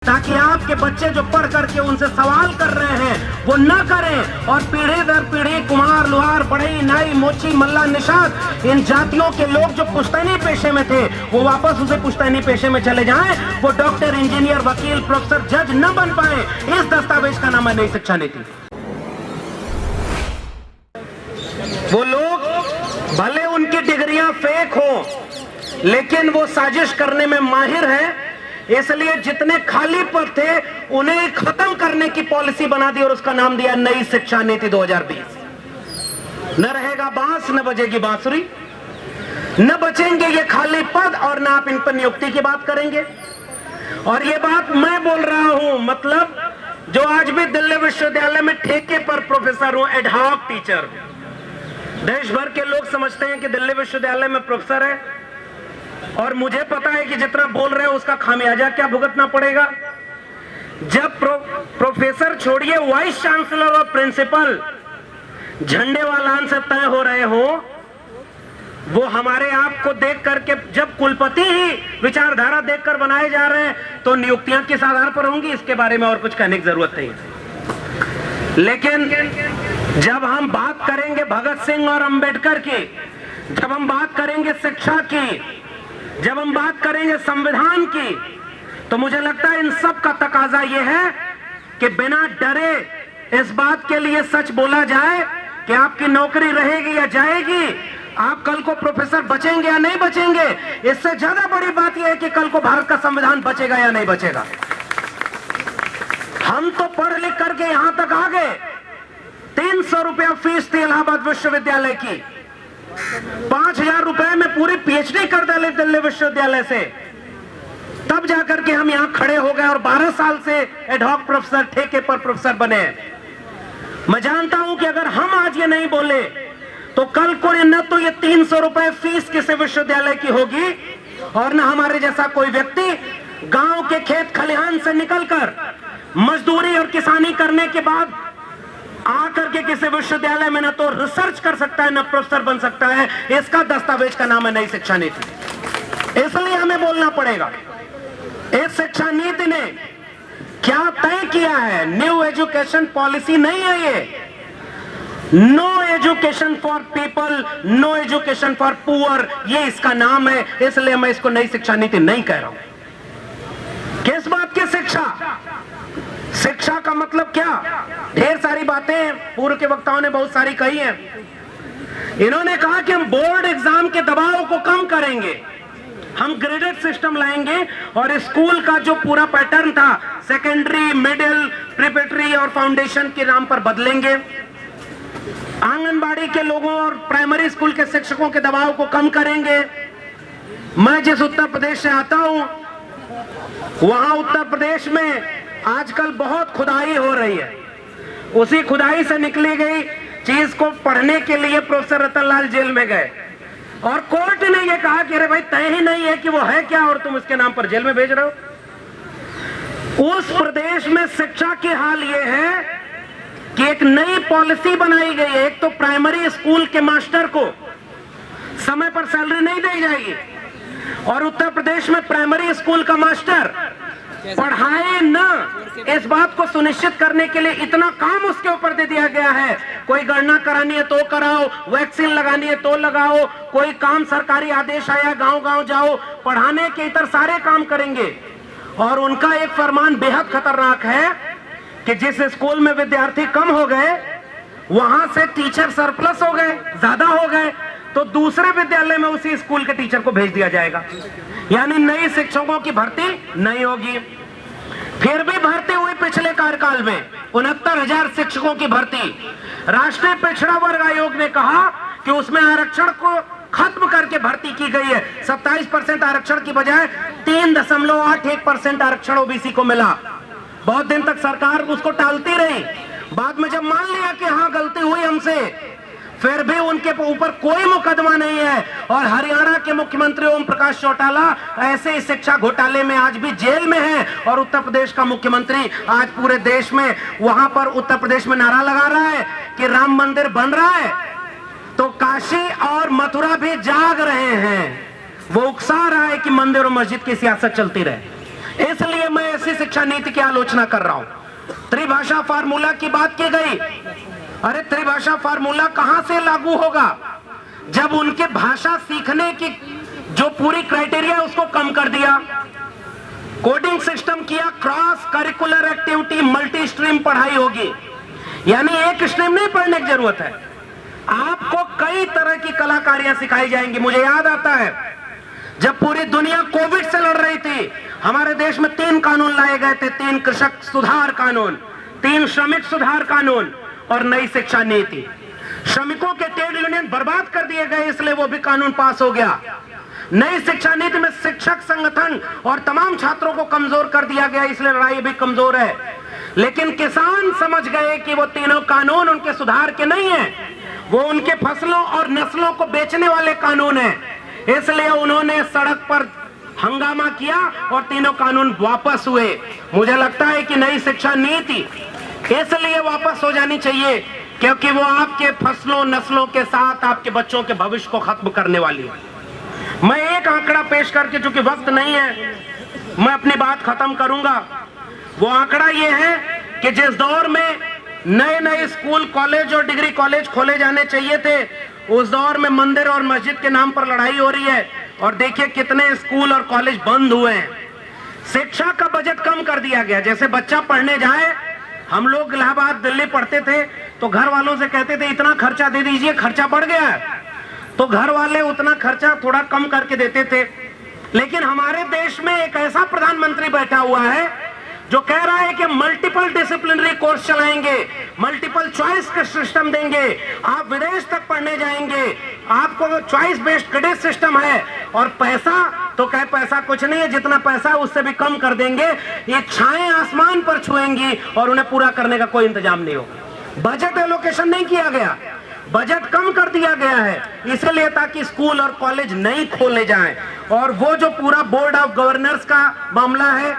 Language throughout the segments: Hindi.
ताकि आपके बच्चे जो पढ़ करके उनसे सवाल कर रहे हैं वो न करें और पीढ़ी दर पीढ़ी कुम्हार, लोहार, बढ़ई, नाई, मोची, मल्ला, निषाद इन जातियों के लोग जो पुश्तैनी पेशे में थे वो वापस उसे पुश्तैनी पेशे में चले जाएं, वो डॉक्टर, इंजीनियर, वकील, प्रोफेसर, जज न बन पाए। इस दस्तावेज का नाम है नई शिक्षा नीति। वो लोग भले उनकी डिग्रियां फेक हो लेकिन वो साजिश करने में माहिर है, इसलिए जितने खाली पद थे उन्हें खत्म करने की पॉलिसी बना दी और उसका नाम दिया नई शिक्षा नीति 2020। न रहेगा बांस न बजेगी बांसुरी, न बचेंगे ये खाली पद और न आप इन पर नियुक्ति की बात करेंगे। और ये बात मैं बोल रहा हूं, मतलब जो आज भी दिल्ली विश्वविद्यालय में ठेके पर प्रोफेसर हूं, एडहॉक टीचर। देश भर के लोग समझते हैं कि दिल्ली विश्वविद्यालय में प्रोफेसर है और मुझे पता है कि जितना बोल रहे हैं उसका खामियाजा क्या भुगतना पड़ेगा। जब प्रोफेसर छोड़िए, वाइस चांसलर और प्रिंसिपल झंडे वालान से तय हो रहे हो, वो हमारे आप को देख करके, जब कुलपति ही विचारधारा देखकर बनाए जा रहे हैं तो नियुक्तियां किस आधार पर होंगी, इसके बारे में और कुछ कहने की जरूरत नहीं है। लेकिन जब हम बात करेंगे भगत सिंह और अंबेडकर की, जब हम बात करेंगे शिक्षा की, जब हम बात करेंगे संविधान की, तो मुझे लगता है इन सब का तकाजा यह है कि बिना डरे इस बात के लिए सच बोला जाए कि आपकी नौकरी रहेगी या जाएगी, आप कल को प्रोफेसर बचेंगे या नहीं बचेंगे। इससे ज्यादा बड़ी बात यह है कि कल को भारत का संविधान बचेगा या नहीं बचेगा। हम तो पढ़ लिख करके यहां तक आ गए, 300 रुपया फीस थी इलाहाबाद विश्वविद्यालय की, 5,000 रुपए में पूरी पीएचडी कर डाले दिल्ली विश्वविद्यालय से, तब जाकर के हम यहां खड़े हो गए और 12 साल से एडहॉक प्रोफेसर, ठेके पर प्रोफेसर बने। मैं जानता हूं कि अगर हम आज ये नहीं बोले तो कल को न तो ये 300 रुपए फीस किसी विश्वविद्यालय की होगी और न हमारे जैसा कोई व्यक्ति गांव के खेत खलिहान से निकलकर मजदूरी और किसानी करने के बाद आकर के किसी विश्वविद्यालय में न तो रिसर्च कर सकता है न प्रोफेसर बन सकता है। इसका दस्तावेज का नाम है नई शिक्षा नीति। इसलिए हमें बोलना पड़ेगा, इस शिक्षा नीति ने क्या तय किया है। न्यू एजुकेशन पॉलिसी नहीं है ये। No education for people, no education for poor, ये इसका नाम है। इसलिए मैं इसको नई शिक्षा नीति नहीं कह रहा हूं। किस बात की शिक्षा? शिक्षा का मतलब क्या? ढेर सारी बातें पूर्व के वक्ताओं ने बहुत सारी कही हैं। इन्होंने कहा कि हम बोर्ड एग्जाम के दबाव को कम करेंगे, हम ग्रेडेड सिस्टम लाएंगे और स्कूल का जो पूरा पैटर्न था सेकेंडरी, मिडिल, प्रिपरेटरी और फाउंडेशन के नाम पर बदलेंगे। आंगनबाड़ी के लोगों और प्राइमरी स्कूल के शिक्षकों के दबाव को कम करेंगे। मैं जिस उत्तर प्रदेश से आता हूं, वहां उत्तर प्रदेश में आजकल बहुत खुदाई हो रही है। उसी खुदाई से निकली गई चीज को पढ़ने के लिए प्रोफेसर रतनलाल जेल में गए और कोर्ट ने यह कहा कि अरे भाई तय ही नहीं है कि वो है क्या और तुम इसके नाम पर जेल में भेज रहे हो। उस प्रदेश में शिक्षा की हाल यह है कि एक नई पॉलिसी बनाई गई है। एक तो प्राइमरी स्कूल के मास्टर को समय पर सैलरी नहीं दी जाएगी और उत्तर प्रदेश में प्राइमरी स्कूल का मास्टर पढ़ाए न, इस बात को सुनिश्चित करने के लिए इतना काम उसके ऊपर दे दिया गया है। कोई गणना करानी है तो कराओ, वैक्सीन लगानी है तो लगाओ, कोई काम सरकारी आदेश आया गांव गांव जाओ, पढ़ाने के इतर सारे काम करेंगे। और उनका एक फरमान बेहद खतरनाक है कि जिस स्कूल में विद्यार्थी कम हो गए वहां से टीचर सरप्लस हो गए, ज्यादा हो गए, तो दूसरे विद्यालय में उसी स्कूल के टीचर को भेज दिया जाएगा। यानी नई शिक्षकों की भर्ती नहीं होगी। फिर भी भर्ती हुई पिछले कार्यकाल में 69,000 शिक्षकों की भर्ती। राष्ट्रीय पिछड़ा वर्ग आयोग ने कहा कि उसमें आरक्षण को खत्म करके भर्ती की गई है। 27% आरक्षण की बजाय 3.81% आरक्षण ओबीसी को मिला। बहुत दिन तक सरकार उसको टालती रही। बाद में जब मान लिया कि हाँ गलती हुई हमसे, फिर भी उनके ऊपर कोई मुकदमा नहीं है। और हरियाणा के मुख्यमंत्री ओम प्रकाश चौटाला ऐसे ही शिक्षा घोटाले में आज भी जेल में है और उत्तर प्रदेश का मुख्यमंत्री आज पूरे देश में वहां पर उत्तर प्रदेश में नारा लगा रहा है कि राम मंदिर बन रहा है तो काशी और मथुरा भी जाग रहे हैं। वो उकसा रहा है कि मंदिर और मस्जिद की सियासत चलती रहे। इसलिए मैं ऐसी शिक्षा नीति की आलोचना कर रहा हूं। त्रिभाषा फार्मूला की बात की गई। अरे त्रिभाषा फार्मूला कहां से लागू होगा जब उनके भाषा सीखने की जो पूरी क्राइटेरिया है उसको कम कर दिया, कोडिंग सिस्टम किया, cross curricular activity multi stream पढ़ाई होगी, यानी एक स्ट्रीम नहीं पढ़ने की जरूरत है, आपको कई तरह की कलाकारियां सिखाई जाएंगी। मुझे याद आता है जब पूरी दुनिया कोविड से लड़ रही थी, हमारे देश में 3 कानून लाए गए थे, 3 कृषक सुधार कानून, 3 श्रमिक सुधार कानून और नई शिक्षा नीति। श्रमिकों के ट्रेड यूनियन बर्बाद कर दिए गए, इसलिए वो भी कानून पास हो गया। नई शिक्षा नीति में शिक्षक संगठन और तमाम छात्रों को कमजोर कर दिया गया, इसलिए लड़ाई भी कमजोर है। लेकिन किसान समझ गए कि वो तीनों कानून उनके सुधार के नहीं है, वो उनके फसलों और नस्लों को बेचने वाले कानून है, इसलिए उन्होंने सड़क पर हंगामा किया और तीनों कानून वापस हुए। मुझे लगता है कि नई शिक्षा नीति इसलिए वापस हो जानी चाहिए क्योंकि वो आपके फसलों नस्लों के साथ आपके बच्चों के भविष्य को खत्म करने वाली है। मैं एक आंकड़ा पेश करके, चूंकि वक्त नहीं है, मैं अपनी बात खत्म करूंगा। वो आंकड़ा ये है कि जिस दौर में नए नए स्कूल कॉलेज और डिग्री कॉलेज खोले जाने चाहिए थे, उस दौर में मंदिर और मस्जिद के नाम पर लड़ाई हो रही है और देखिए कितने स्कूल और कॉलेज बंद हुए हैं। शिक्षा का बजट कम कर दिया गया। जैसे बच्चा पढ़ने जाए, हम लोग इलाहाबाद दिल्ली पढ़ते थे तो घर वालों से कहते थे इतना खर्चा दे दीजिए, खर्चा बढ़ गया है, तो घर वाले उतना खर्चा थोड़ा कम करके देते थे। लेकिन हमारे देश में एक ऐसा प्रधानमंत्री बैठा हुआ है जो कह रहा है कि मल्टीपल डिसिप्लिनरी कोर्स चलाएंगे, मल्टीपल चॉइस का सिस्टम देंगे, आप विदेश तक पढ़ने जाएंगे, आपको चॉइस बेस्ड क्रेडिट सिस्टम है, और पैसा तो कहे पैसा कुछ नहीं है, जितना पैसा है उससे भी कम कर देंगे। इच्छाएं आसमान पर छुएंगी और उन्हें पूरा करने का कोई इंतजाम नहीं होगा। बजट एलोकेशन नहीं किया गया, बजट कम कर दिया गया है, इसलिए ताकि स्कूल और कॉलेज नहीं खोले जाएं। और वो जो पूरा बोर्ड ऑफ गवर्नर्स का मामला है,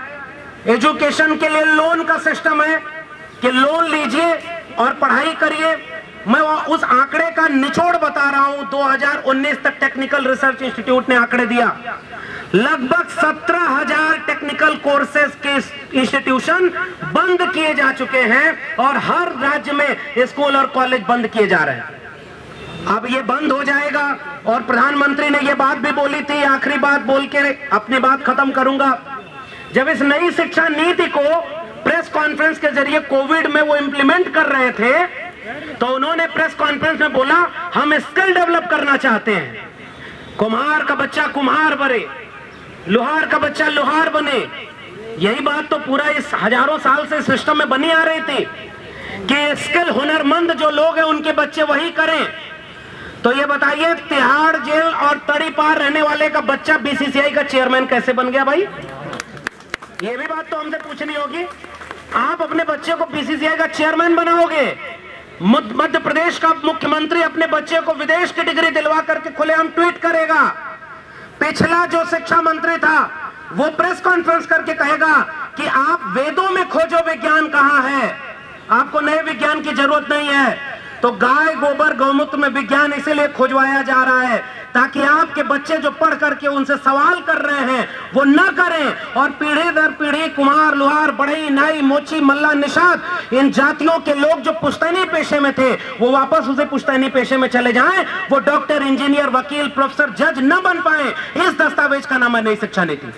एजुकेशन के लिए लोन का सिस्टम है कि लोन लीजिए और पढ़ाई करिए। मैं उस आंकड़े का निचोड़ बता रहा हूं। 2019 तक टेक्निकल रिसर्च इंस्टीट्यूट ने आंकड़े दिया, लगभग 17,000 टेक्निकल कोर्सेज के इंस्टीट्यूशन बंद किए जा चुके हैं और हर राज्य में स्कूल और कॉलेज बंद किए जा रहे हैं। अब ये बंद हो जाएगा। और प्रधानमंत्री ने ये बात भी बोली थी, आखिरी बात बोल के अपनी बात खत्म करूंगा। जब इस नई शिक्षा नीति को प्रेस कॉन्फ्रेंस के जरिए कोविड में वो इंप्लीमेंट कर रहे थे, तो उन्होंने प्रेस कॉन्फ्रेंस में बोला हम स्किल डेवलप करना चाहते हैं, कुम्हार का बच्चा कुम्हार बने, लोहार का बच्चा लोहार बने। यही बात तो पूरा इस हजारों साल से सिस्टम में बनी आ रही थी कि स्किल हुनरमंद जो लोग हैं उनके बच्चे वही करें। तो ये बताइए, तिहाड़ जेल और तड़ी पार रहने वाले का बच्चा बीसीसीआई का चेयरमैन कैसे बन गया भाई? ये भी बात तो हमसे पूछनी होगी। आप अपने बच्चे को बीसीसीआई का चेयरमैन बनाओगे, मध्य प्रदेश का मुख्यमंत्री अपने बच्चे को विदेश की डिग्री दिलवा करके खुलेआम ट्वीट करेगा। पिछला जो शिक्षा मंत्री था वो प्रेस कॉन्फ्रेंस करके कहेगा कि आप वेदों में खोजो विज्ञान कहां है, आपको नए विज्ञान की जरूरत नहीं है। तो गाय गोबर गौमूत्र में विज्ञान इसीलिए खोजवाया जा रहा है ताकि आपके बच्चे जो पढ़ करके उनसे सवाल कर रहे हैं वो न करें, और पीढ़ी दर पीढ़ी कुम्हार लोहार बढ़ई नाई मोची मल्ला निषाद इन जातियों के लोग जो पुश्तैनी पेशे में थे वो वापस उसे पुश्तैनी पेशे में चले जाएं, वो डॉक्टर इंजीनियर वकील प्रोफेसर जज न बन पाए। इस दस्तावेज का नाम है नई शिक्षा नीति।